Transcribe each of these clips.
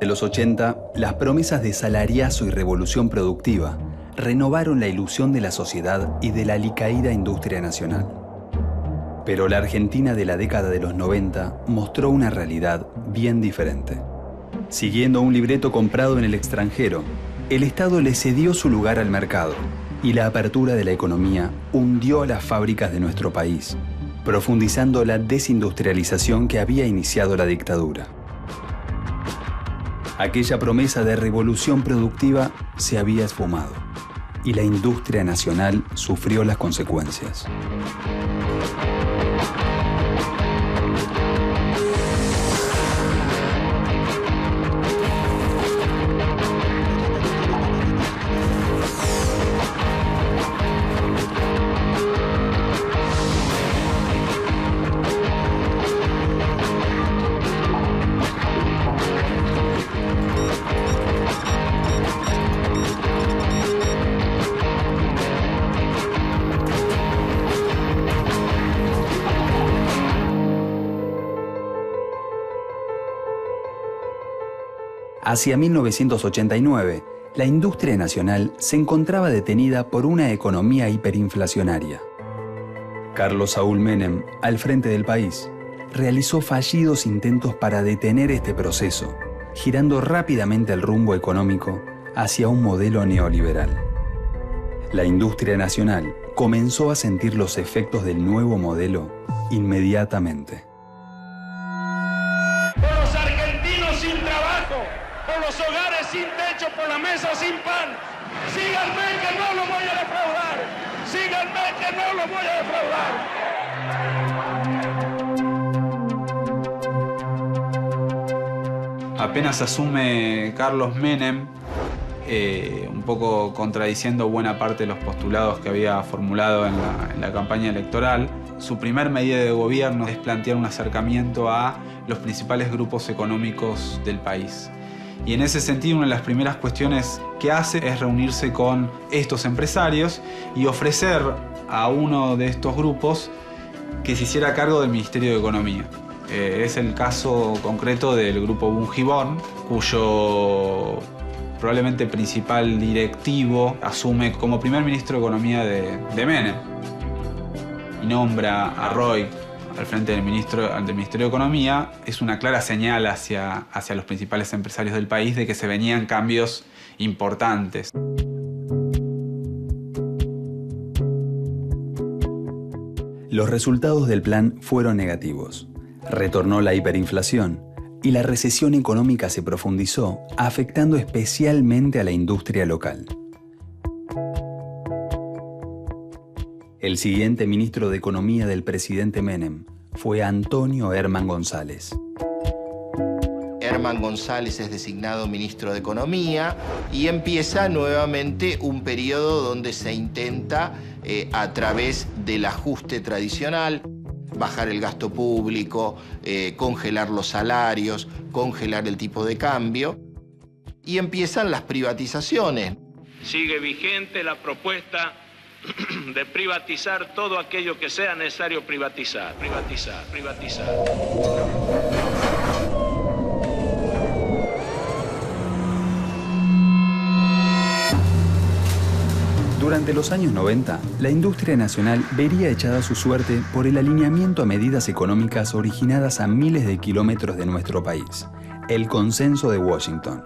De los 80, las promesas de salariazo y revolución productiva renovaron la ilusión de la sociedad y de la alicaída industria nacional. Pero la Argentina de la década de los 90 mostró una realidad bien diferente. Siguiendo un libreto comprado en el extranjero, el Estado le cedió su lugar al mercado y la apertura de la economía hundió las fábricas de nuestro país, profundizando la desindustrialización que había iniciado la dictadura. Aquella promesa de revolución productiva se había esfumado y la industria nacional sufrió las consecuencias. Hacia 1989, la industria nacional se encontraba detenida por una economía hiperinflacionaria. Carlos Saúl Menem, al frente del país, realizó fallidos intentos para detener este proceso, girando rápidamente el rumbo económico hacia un modelo neoliberal. La industria nacional comenzó a sentir los efectos del nuevo modelo inmediatamente. Por los argentinos sin trabajo, por los hogares sin techo, por la mesa sin pan. Síganme que no los voy a defraudar. Síganme que no los voy a defraudar. Apenas asume Carlos Menem, un poco contradiciendo buena parte de los postulados que había formulado en la campaña electoral, su primer medida de gobierno es plantear un acercamiento a los principales grupos económicos del país. Y en ese sentido, una de las primeras cuestiones que hace es reunirse con estos empresarios y ofrecer a uno de estos grupos que se hiciera cargo del Ministerio de Economía. Es el caso concreto del grupo Bungiborn, cuyo probablemente principal directivo asume como primer ministro de Economía de Menem y nombra a Roy al frente del Ministerio de Economía. Es una clara señal hacia los principales empresarios del país de que se venían cambios importantes. Los resultados del plan fueron negativos. Retornó la hiperinflación y la recesión económica se profundizó, afectando especialmente a la industria local. El siguiente ministro de Economía del presidente Menem fue Antonio Herman González. Herman González es designado ministro de Economía y empieza nuevamente un periodo donde se intenta, a través del ajuste tradicional, bajar el gasto público, congelar los salarios, congelar el tipo de cambio, y empiezan las privatizaciones. Sigue vigente la propuesta de privatizar todo aquello que sea necesario privatizar. Durante los años 90, la industria nacional vería echada su suerte por el alineamiento a medidas económicas originadas a miles de kilómetros de nuestro país, el Consenso de Washington.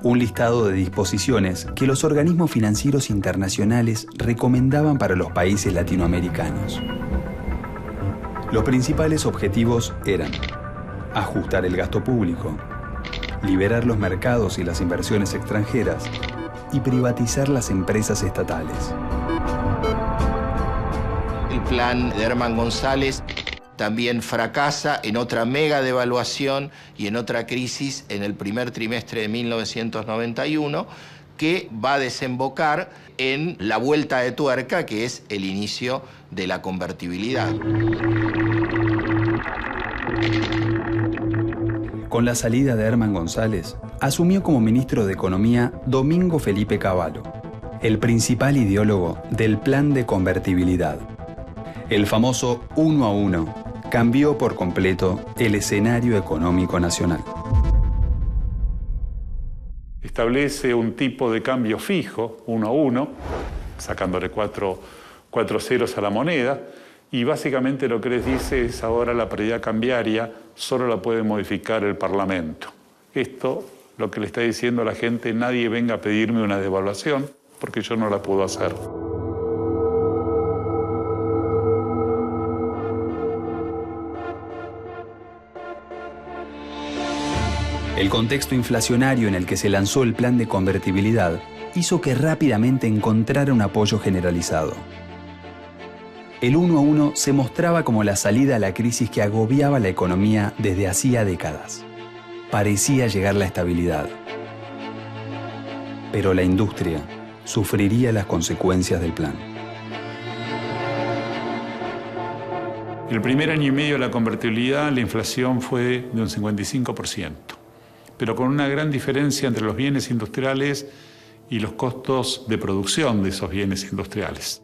Un listado de disposiciones que los organismos financieros internacionales recomendaban para los países latinoamericanos. Los principales objetivos eran ajustar el gasto público, liberar los mercados y las inversiones extranjeras y privatizar las empresas estatales. El plan de Herman González también fracasa en otra mega devaluación y en otra crisis en el primer trimestre de 1991, que va a desembocar en la vuelta de tuerca, que es el inicio de la convertibilidad. Con la salida de Herman González, asumió como ministro de Economía Domingo Felipe Cavallo, el principal ideólogo del plan de convertibilidad. El famoso 1 a 1 cambió por completo el escenario económico nacional. establece un tipo de cambio fijo, 1 a 1, sacándole cuatro ceros a la moneda, y básicamente lo que les dice es ahora la paridad cambiaria solo la puede modificar el Parlamento. Esto lo que le está diciendo a la gente: nadie venga a pedirme una devaluación porque yo no la puedo hacer. El contexto inflacionario en el que se lanzó el plan de convertibilidad hizo que rápidamente encontrara un apoyo generalizado. El 1 a 1 se mostraba como la salida a la crisis que agobiaba la economía desde hacía décadas. Parecía llegar la estabilidad. Pero la industria sufriría las consecuencias del plan. El primer año y medio de la convertibilidad, la inflación fue de un 55%, pero con una gran diferencia entre los bienes industriales y los costos de producción de esos bienes industriales.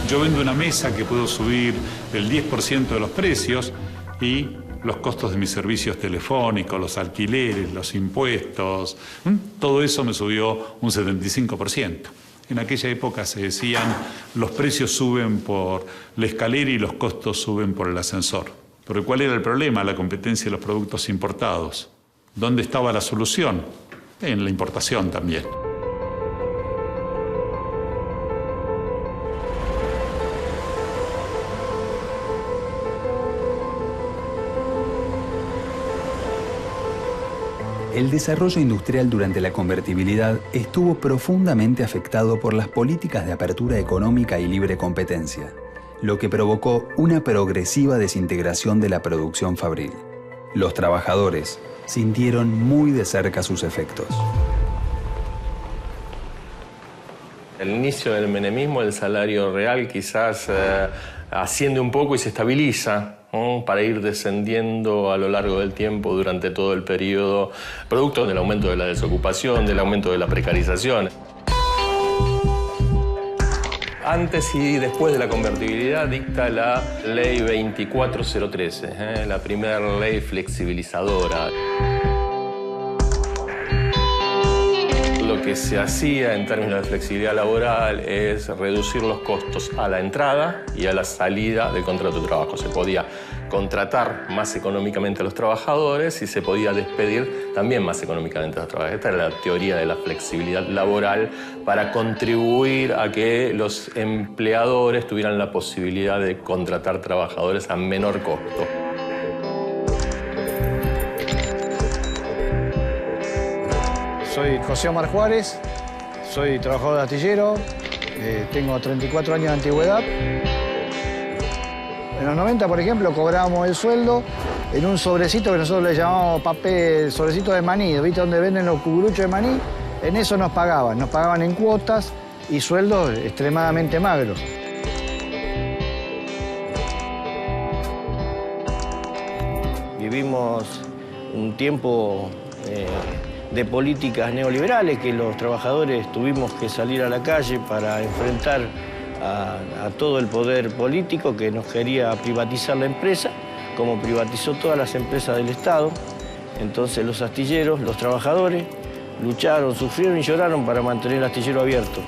Yo vendo una mesa que puedo subir el 10% de los precios y los costos de mis servicios telefónicos, los alquileres, los impuestos, todo eso me subió un 75%. En aquella época se decían: los precios suben por la escalera y los costos suben por el ascensor. Pero ¿cuál era el problema? La competencia de los productos importados. ¿Dónde estaba la solución? En la importación también. El desarrollo industrial durante la convertibilidad estuvo profundamente afectado por las políticas de apertura económica y libre competencia, lo que provocó una progresiva desintegración de la producción fabril. Los trabajadores sintieron muy de cerca sus efectos. El inicio del menemismo, el salario real quizás asciende un poco y se estabiliza, ¿no?, para ir descendiendo a lo largo del tiempo durante todo el periodo, producto del aumento de la desocupación, del aumento de la precarización. Antes y después de la convertibilidad dicta la Ley 24013, la primera ley flexibilizadora. Lo que se hacía en términos de flexibilidad laboral es reducir los costos a la entrada y a la salida del contrato de trabajo. Se podía contratar más económicamente a los trabajadores y se podía despedir también más económicamente a los trabajadores. Esta era la teoría de la flexibilidad laboral para contribuir a que los empleadores tuvieran la posibilidad de contratar trabajadores a menor costo. Soy José Omar Juárez, soy trabajador de astillero, tengo 34 años de antigüedad. En los 90, por ejemplo, cobrábamos el sueldo en un sobrecito que nosotros le llamamos papel, sobrecito de maní, ¿viste? Donde venden los cucuruchos de maní, en eso nos pagaban en cuotas y sueldos extremadamente magros. Vivimos un tiempo de políticas neoliberales que los trabajadores tuvimos que salir a la calle para enfrentar a todo el poder político que nos quería privatizar la empresa, como privatizó todas las empresas del Estado. Entonces los astilleros, los trabajadores, lucharon, sufrieron y lloraron para mantener el astillero abierto.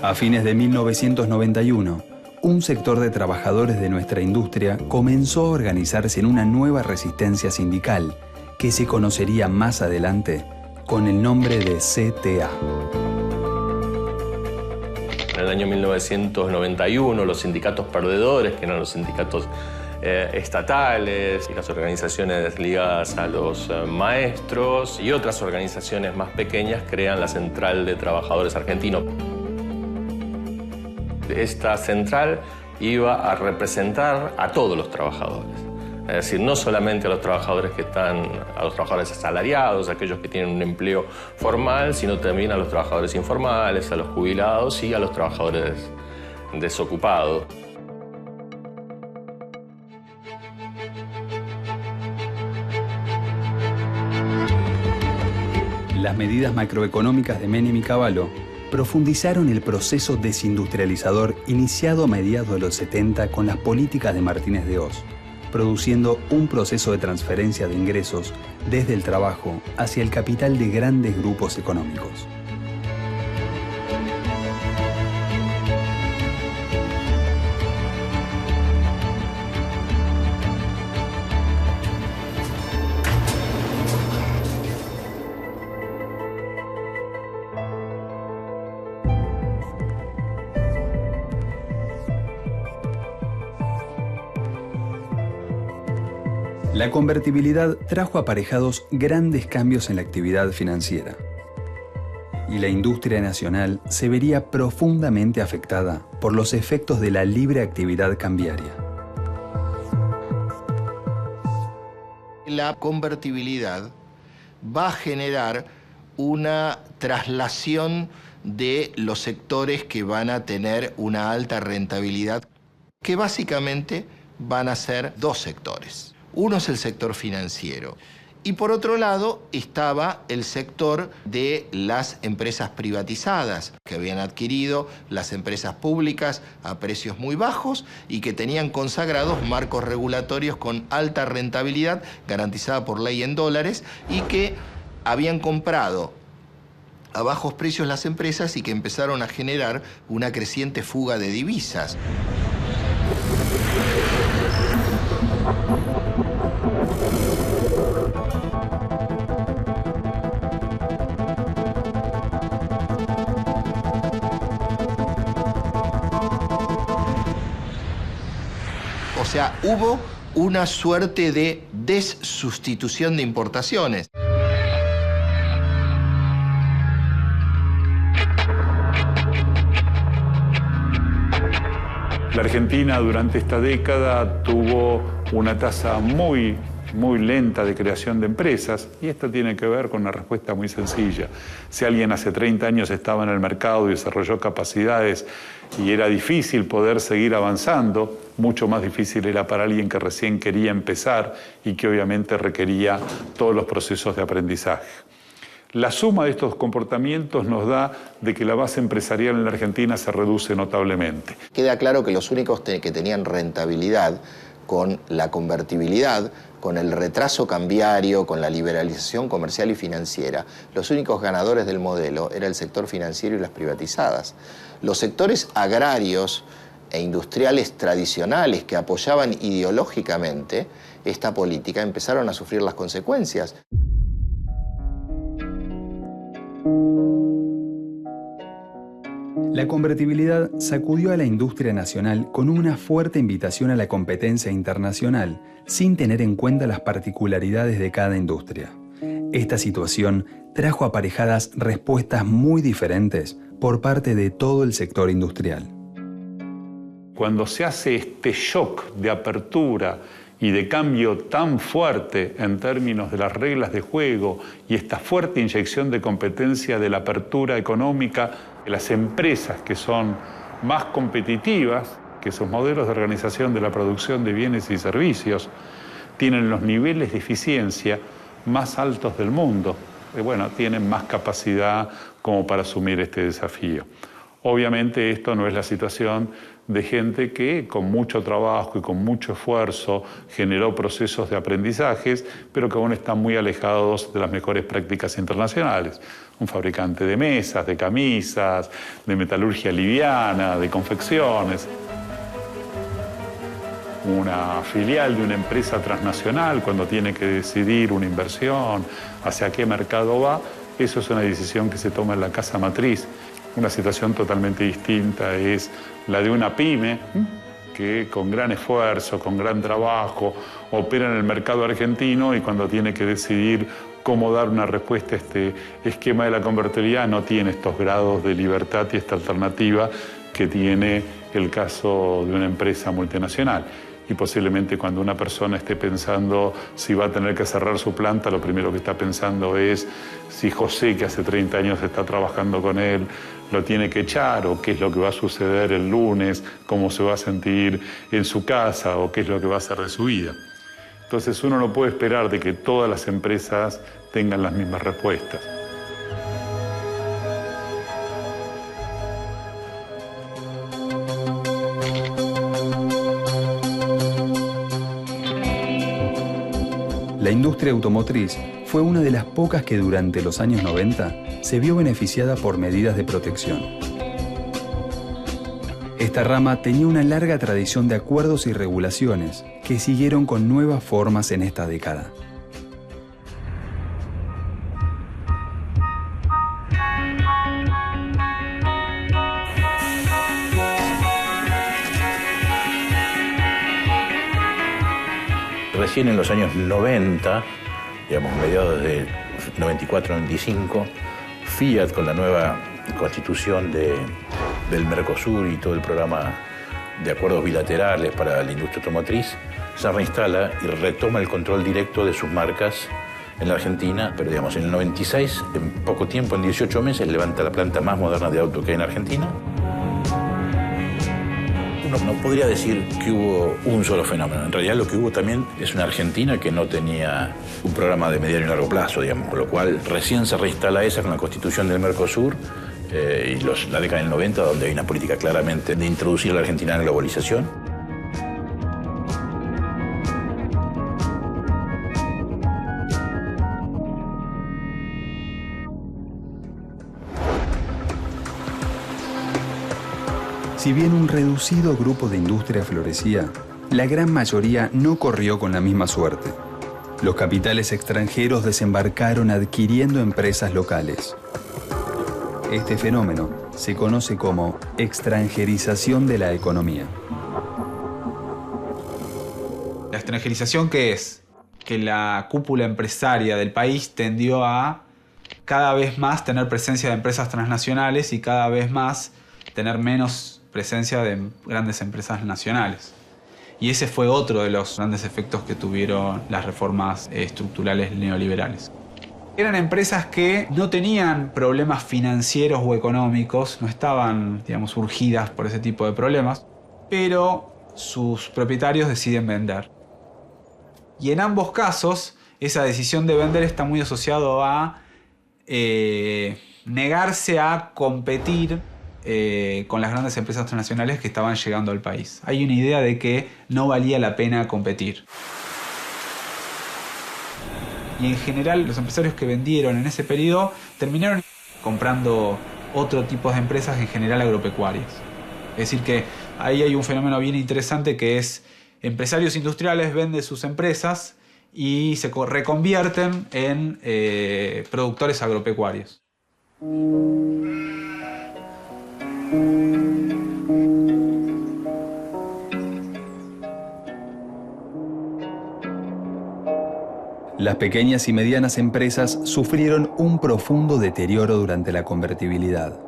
A fines de 1991, un sector de trabajadores de nuestra industria comenzó a organizarse en una nueva resistencia sindical que se conocería más adelante con el nombre de CTA. En el año 1991, los sindicatos perdedores, que eran los sindicatos estatales y las organizaciones ligadas a los maestros y otras organizaciones más pequeñas, crean la Central de Trabajadores Argentinos. Esta central iba a representar a todos los trabajadores. Es decir, no solamente a los trabajadores a los trabajadores asalariados, a aquellos que tienen un empleo formal, sino también a los trabajadores informales, a los jubilados y a los trabajadores desocupados. Las medidas macroeconómicas de Menem y Cavallo profundizaron el proceso desindustrializador iniciado a mediados de los 70 con las políticas de Martínez de Hoz, produciendo un proceso de transferencia de ingresos desde el trabajo hacia el capital de grandes grupos económicos. La convertibilidad trajo aparejados grandes cambios en la actividad financiera, y la industria nacional se vería profundamente afectada por los efectos de la libre actividad cambiaria. La convertibilidad va a generar una traslación de los sectores que van a tener una alta rentabilidad, que básicamente van a ser dos sectores. Uno es el sector financiero y por otro lado estaba el sector de las empresas privatizadas que habían adquirido las empresas públicas a precios muy bajos y que tenían consagrados marcos regulatorios con alta rentabilidad garantizada por ley en dólares y que habían comprado a bajos precios las empresas y que empezaron a generar una creciente fuga de divisas. O sea, hubo una suerte de desustitución de importaciones. La Argentina durante esta década tuvo una tasa muy lenta de creación de empresas y esto tiene que ver con una respuesta muy sencilla. Si alguien hace 30 años estaba en el mercado y desarrolló capacidades y era difícil poder seguir avanzando, mucho más difícil era para alguien que recién quería empezar y que obviamente requería todos los procesos de aprendizaje. La suma de estos comportamientos nos da de que la base empresarial en la Argentina se reduce notablemente. Queda claro que los únicos que tenían rentabilidad con la convertibilidad, con el retraso cambiario, con la liberalización comercial y financiera, los únicos ganadores del modelo era el sector financiero y las privatizadas. Los sectores agrarios e industriales tradicionales que apoyaban ideológicamente esta política empezaron a sufrir las consecuencias. La convertibilidad sacudió a la industria nacional con una fuerte invitación a la competencia internacional, sin tener en cuenta las particularidades de cada industria. Esta situación trajo aparejadas respuestas muy diferentes por parte de todo el sector industrial. Cuando se hace este shock de apertura y de cambio tan fuerte en términos de las reglas de juego y esta fuerte inyección de competencia de la apertura económica, las empresas que son más competitivas, que sus modelos de organización de la producción de bienes y servicios tienen los niveles de eficiencia más altos del mundo, tienen más capacidad como para asumir este desafío. Obviamente esto no es la situación de gente que con mucho trabajo y con mucho esfuerzo generó procesos de aprendizajes, pero que aún están muy alejados de las mejores prácticas internacionales. Un fabricante de mesas, de camisas, de metalurgia liviana, de confecciones. Una filial de una empresa transnacional, cuando tiene que decidir una inversión, hacia qué mercado va, eso es una decisión que se toma en la casa matriz. Una situación totalmente distinta es la de una pyme que con gran esfuerzo, con gran trabajo, opera en el mercado argentino y cuando tiene que decidir cómo dar una respuesta a este esquema de la convertibilidad no tiene estos grados de libertad y esta alternativa que tiene el caso de una empresa multinacional. y posiblemente cuando una persona esté pensando si va a tener que cerrar su planta, lo primero que está pensando es si José, que hace 30 años está trabajando con él, lo tiene que echar, o qué es lo que va a suceder el lunes, cómo se va a sentir en su casa, o qué es lo que va a hacer de su vida. Entonces uno no puede esperar de que todas las empresas tengan las mismas respuestas. La industria automotriz fue una de las pocas que durante los años 90 se vio beneficiada por medidas de protección. Esta rama tenía una larga tradición de acuerdos y regulaciones que siguieron con nuevas formas en esta década. Recién en los años 90, digamos mediados de 94-95, Fiat, con la nueva constitución del Mercosur y todo el programa de acuerdos bilaterales para la industria automotriz, se reinstala y retoma el control directo de sus marcas en la Argentina, pero digamos en el 96, en poco tiempo, en 18 meses, levanta la planta más moderna de auto que hay en Argentina. Uno no podría decir que hubo un solo fenómeno. En realidad lo que hubo también es una Argentina que no tenía un programa de mediano y largo plazo, digamos, con lo cual recién se reinstala esa con la constitución del Mercosur y la década del 90, donde hay una política claramente de introducir a la Argentina en la globalización. Si bien un reducido grupo de industria florecía, la gran mayoría no corrió con la misma suerte. Los capitales extranjeros desembarcaron adquiriendo empresas locales. Este fenómeno se conoce como extranjerización de la economía. ¿La extranjerización qué es? Que la cúpula empresaria del país tendió a cada vez más tener presencia de empresas transnacionales y cada vez más tener menos presencia de grandes empresas nacionales. Y ese fue otro de los grandes efectos que tuvieron las reformas estructurales neoliberales. Eran empresas que no tenían problemas financieros o económicos, no estaban, digamos, urgidas por ese tipo de problemas, pero sus propietarios deciden vender. Y en ambos casos, esa decisión de vender está muy asociado a negarse a competir con las grandes empresas transnacionales que estaban llegando al país. Hay una idea de que no valía la pena competir. Y en general los empresarios que vendieron en ese periodo terminaron comprando otro tipo de empresas, en general agropecuarias. Es decir que ahí hay un fenómeno bien interesante que es empresarios industriales venden sus empresas y se reconvierten en productores agropecuarios. Las pequeñas y medianas empresas sufrieron un profundo deterioro durante la convertibilidad.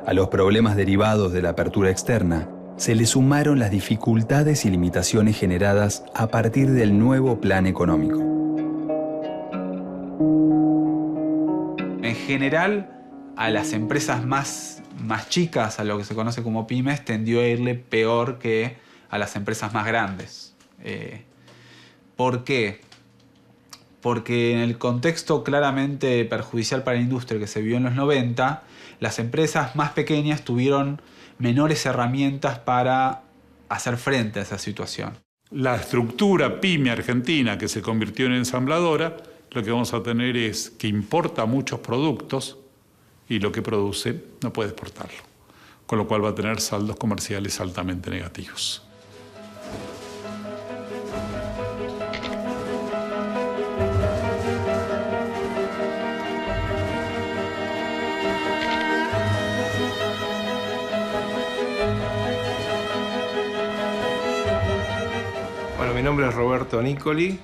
A los problemas derivados de la apertura externa se le sumaron las dificultades y limitaciones generadas a partir del nuevo plan económico. En general, a las empresas más chicas, a lo que se conoce como pymes, tendió a irle peor que a las empresas más grandes. ¿Por qué? Porque en el contexto claramente perjudicial para la industria que se vio en los 90, las empresas más pequeñas tuvieron menores herramientas para hacer frente a esa situación. La estructura pyme argentina que se convirtió en ensambladora, lo que vamos a tener es que importa muchos productos y lo que produce no puede exportarlo, con lo cual va a tener saldos comerciales altamente negativos. Bueno, mi nombre es Roberto Nicoli,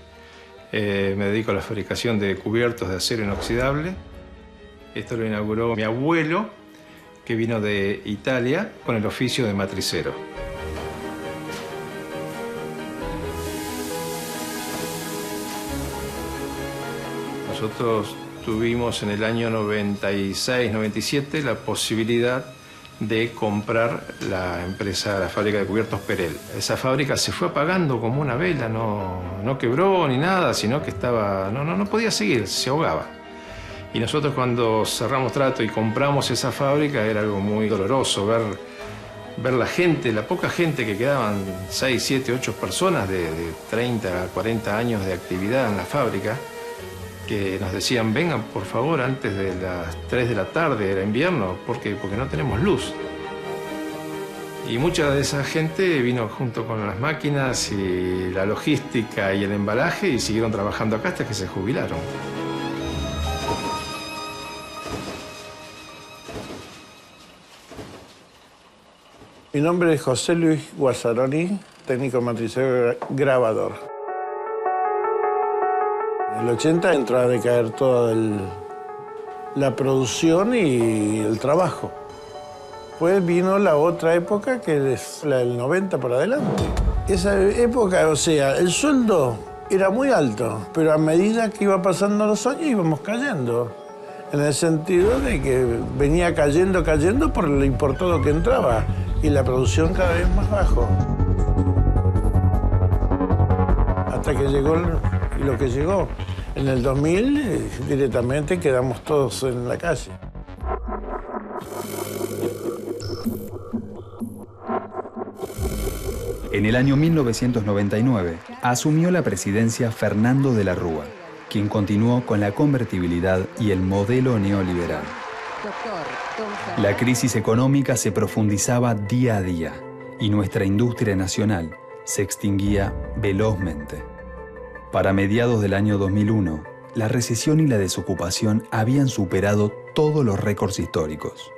me dedico a la fabricación de cubiertos de acero inoxidable. Esto lo inauguró mi abuelo, que vino de Italia con el oficio de matricero. Nosotros tuvimos en el año 96-97 la posibilidad de comprar la fábrica de cubiertos Perel. Esa fábrica se fue apagando como una vela, no quebró ni nada, sino que no podía seguir, se ahogaba. Y nosotros cuando cerramos trato y compramos esa fábrica era algo muy doloroso ver la gente, la poca gente que quedaban, 6, 7, 8 personas de 30 a 40 años de actividad en la fábrica, que nos decían, vengan por favor antes de las 3 de la tarde, era invierno, porque no tenemos luz. Y mucha de esa gente vino junto con las máquinas y la logística y el embalaje y siguieron trabajando acá hasta que se jubilaron. Mi nombre es José Luis Guazzaroni, técnico matricero grabador. En el 80 entró a decaer toda la producción y el trabajo. Pues vino la otra época, que es la del 90 para adelante. Esa época, o sea, el sueldo era muy alto, pero a medida que iba pasando los años íbamos cayendo. En el sentido de que venía cayendo por lo importado que entraba y la producción cada vez más bajo. Hasta que llegó lo que llegó. En el 2000 directamente quedamos todos en la calle. En el año 1999 asumió la presidencia Fernando de la Rúa, quien continuó con la convertibilidad y el modelo neoliberal. La crisis económica se profundizaba día a día y nuestra industria nacional se extinguía velozmente. Para mediados del año 2001, la recesión y la desocupación habían superado todos los récords históricos.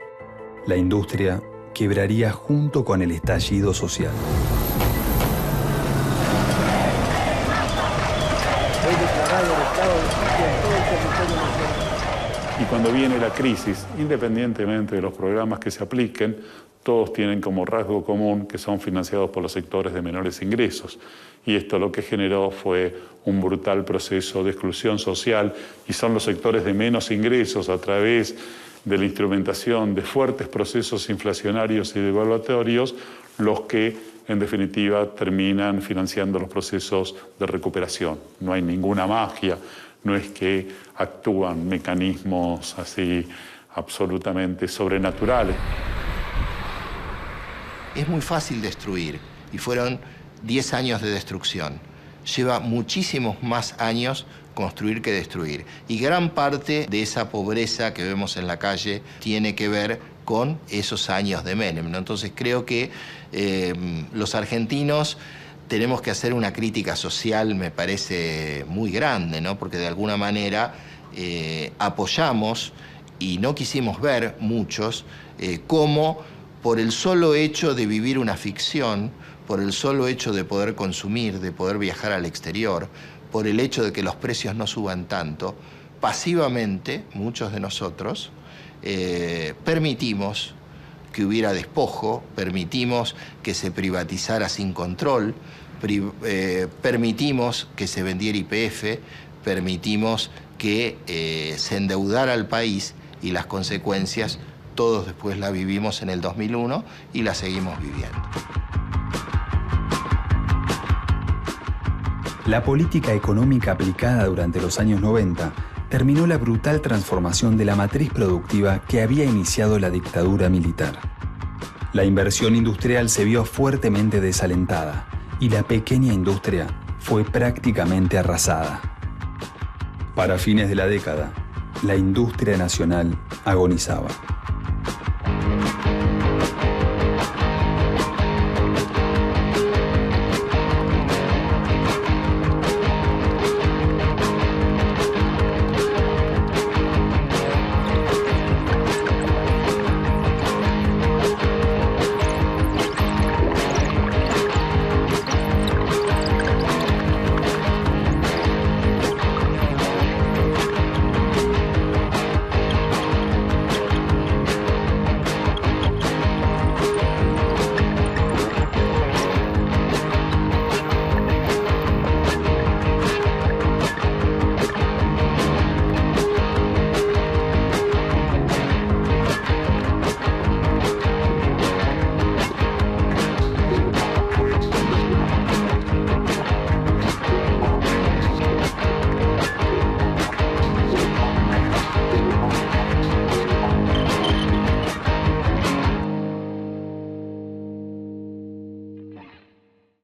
La industria quebraría junto con el estallido social. Y cuando viene la crisis, independientemente de los programas que se apliquen, todos tienen como rasgo común que son financiados por los sectores de menores ingresos. Y esto lo que generó fue un brutal proceso de exclusión social y son los sectores de menos ingresos a través de la instrumentación de fuertes procesos inflacionarios y devaluatorios los que, en definitiva, terminan financiando los procesos de recuperación. No hay ninguna magia, no es que actúan mecanismos así absolutamente sobrenaturales. Es muy fácil destruir y fueron 10 años de destrucción. Lleva muchísimos más años construir que destruir. Y gran parte de esa pobreza que vemos en la calle tiene que ver con esos años de Menem, ¿no? Entonces creo que los argentinos tenemos que hacer una crítica social, me parece muy grande, ¿no? Porque de alguna manera apoyamos y no quisimos ver muchos cómo por el solo hecho de vivir una ficción, por el solo hecho de poder consumir, de poder viajar al exterior, por el hecho de que los precios no suban tanto, pasivamente, muchos de nosotros, permitimos que hubiera despojo, permitimos que se privatizara sin control, permitimos que se vendiera YPF, permitimos que se endeudara al país y las consecuencias todos después la vivimos en el 2001 y la seguimos viviendo. La política económica aplicada durante los años 90 terminó la brutal transformación de la matriz productiva que había iniciado la dictadura militar. La inversión industrial se vio fuertemente desalentada y la pequeña industria fue prácticamente arrasada. Para fines de la década, la industria nacional agonizaba.